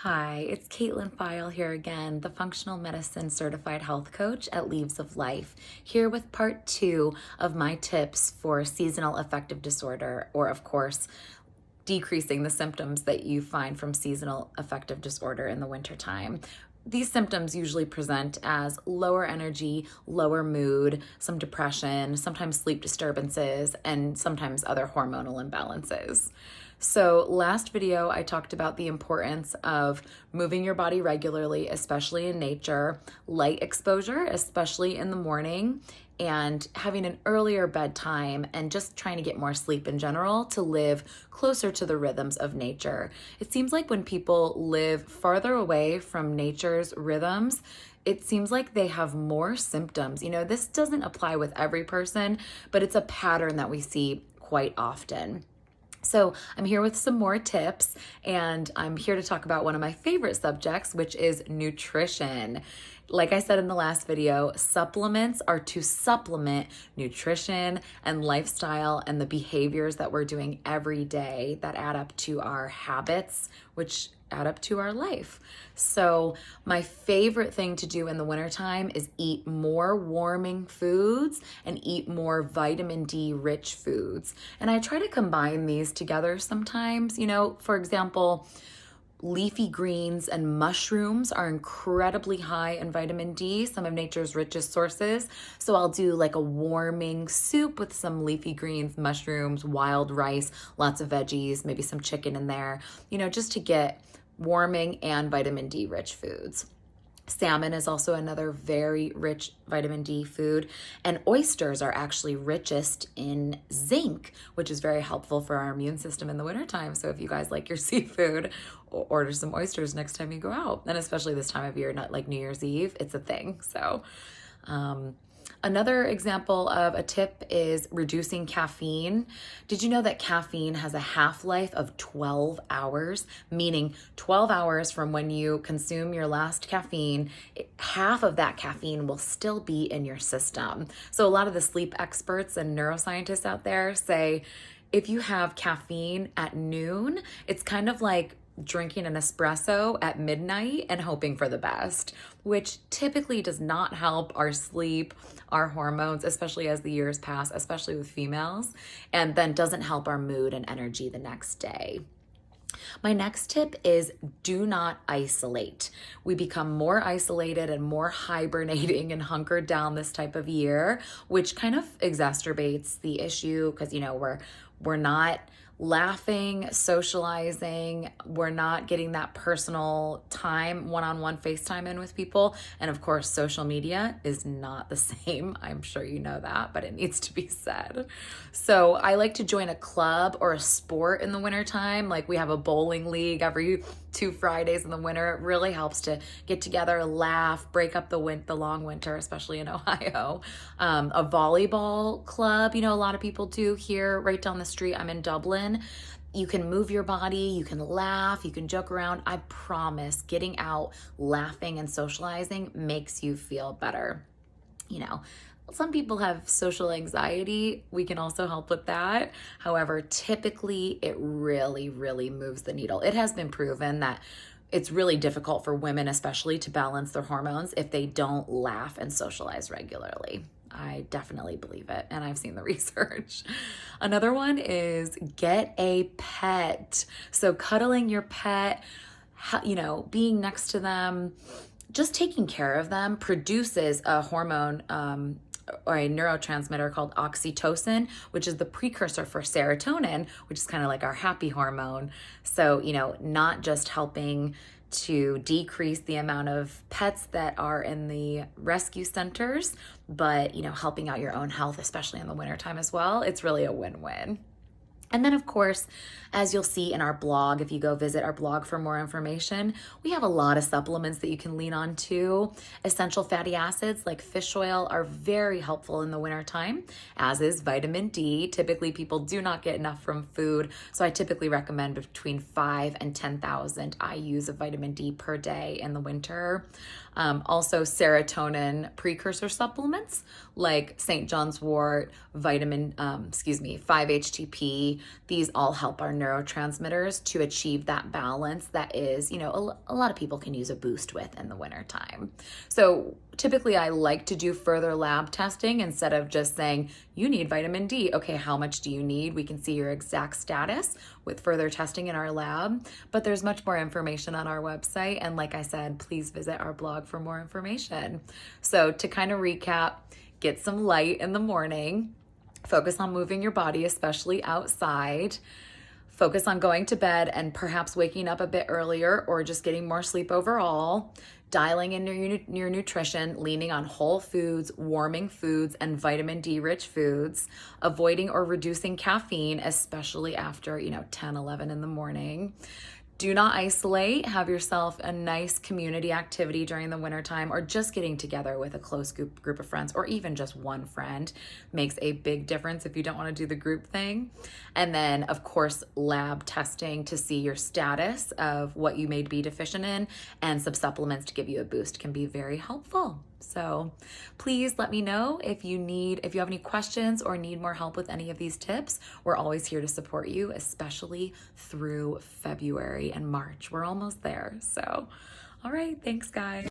Hi, it's Caitlin File here again, the functional medicine certified health coach at Leaves of Life, here with part 2 of my tips for seasonal affective disorder, or of course, decreasing the symptoms that you find from seasonal affective disorder in the wintertime. These symptoms usually present as lower energy, lower mood, some depression, sometimes sleep disturbances, and sometimes other hormonal imbalances. So last video, I talked about the importance of moving your body regularly, especially in nature, light exposure, especially in the morning, and having an earlier bedtime and just trying to get more sleep in general to live closer to the rhythms of nature. It seems like when people live farther away from nature's rhythms, it seems like they have more symptoms. This doesn't apply with every person, but it's a pattern that we see quite often. So I'm here with some more tips, and I'm here to talk about one of my favorite subjects, which is nutrition. Like I said in the last video, supplements are to supplement nutrition and lifestyle and the behaviors that we're doing every day that add up to our habits, which add up to our life. So my favorite thing to do in the wintertime is eat more warming foods and eat more vitamin D rich foods. And I try to combine these together sometimes. For example, leafy greens and mushrooms are incredibly high in vitamin D, some of nature's richest sources. So I'll do like a warming soup with some leafy greens, mushrooms, wild rice, lots of veggies, maybe some chicken in there, just to get warming and vitamin D rich foods. Salmon is also another very rich vitamin D food, and oysters are actually richest in zinc, which is very helpful for our immune system in the wintertime. So if you guys like your seafood, order some oysters next time you go out, and especially this time of year, not like New Year's Eve, it's a thing. So another example of a tip is reducing caffeine. Did you know that caffeine has a half-life of 12 hours, meaning 12 hours from when you consume your last caffeine, half of that caffeine will still be in your system. So a lot of the sleep experts and neuroscientists out there say if you have caffeine at noon, it's kind of like drinking an espresso at midnight and hoping for the best, which typically does not help our sleep, our hormones, especially as the years pass, especially with females, and then doesn't help our mood and energy the next day. My next tip is do not isolate. We become more isolated and more hibernating and hunkered down this type of year, which kind of exacerbates the issue because, we're not laughing, socializing, we're not getting that personal time, one-on-one FaceTime in with people. And of course, social media is not the same. I'm sure you know that, but it needs to be said. So I like to join a club or a sport in the wintertime. Like we have a bowling league every 2 Fridays in the winter. It really helps to get together, laugh, break up the long winter, especially in Ohio. A volleyball club, a lot of people do here right down the street. I'm in Dublin. You can move your body, you can laugh, you can joke around. I promise getting out, laughing, and socializing makes you feel better. Some people have social anxiety. We can also help with that. However, typically it really, really moves the needle. It has been proven that it's really difficult for women, especially, to balance their hormones if they don't laugh and socialize regularly. I definitely believe it, and I've seen the research. Another one is get a pet. So cuddling your pet, being next to them, just taking care of them produces a hormone or a neurotransmitter called oxytocin, which is the precursor for serotonin, which is kind of like our happy hormone. So, not just helping to decrease the amount of pets that are in the rescue centers, but, helping out your own health, especially in the wintertime as well. It's really a win-win. And then, of course, as you'll see in our blog, if you go visit our blog for more information, we have a lot of supplements that you can lean on to. Essential fatty acids like fish oil are very helpful in the wintertime, as is vitamin D. Typically, people do not get enough from food, so I typically recommend between 5 and 10,000 IUs of vitamin D per day in the winter. Also serotonin precursor supplements like St. John's wort, 5-HTP, these all help our neurotransmitters to achieve that balance that is, a lot of people can use a boost with in the wintertime. So typically I like to do further lab testing instead of just saying, you need vitamin D. Okay, how much do you need? We can see your exact status with further testing in our lab, but there's much more information on our website. And like I said, please visit our blog for more information. So to kind of recap, get some light in the morning, focus on moving your body, especially outside. Focus on going to bed and perhaps waking up a bit earlier or just getting more sleep overall. Dialing in your nutrition, leaning on whole foods, warming foods, and vitamin D rich foods. Avoiding or reducing caffeine, especially after, 10, 11 in the morning. Do not isolate. Have yourself a nice community activity during the wintertime, or just getting together with a close group of friends, or even just one friend makes a big difference if you don't want to do the group thing. And then, of course, lab testing to see your status of what you may be deficient in, and some supplements to give you a boost can be very helpful. So please let me know if you have any questions or need more help with any of these tips. We're always here to support you, especially through February and March. We're almost there. So, all right, thanks guys.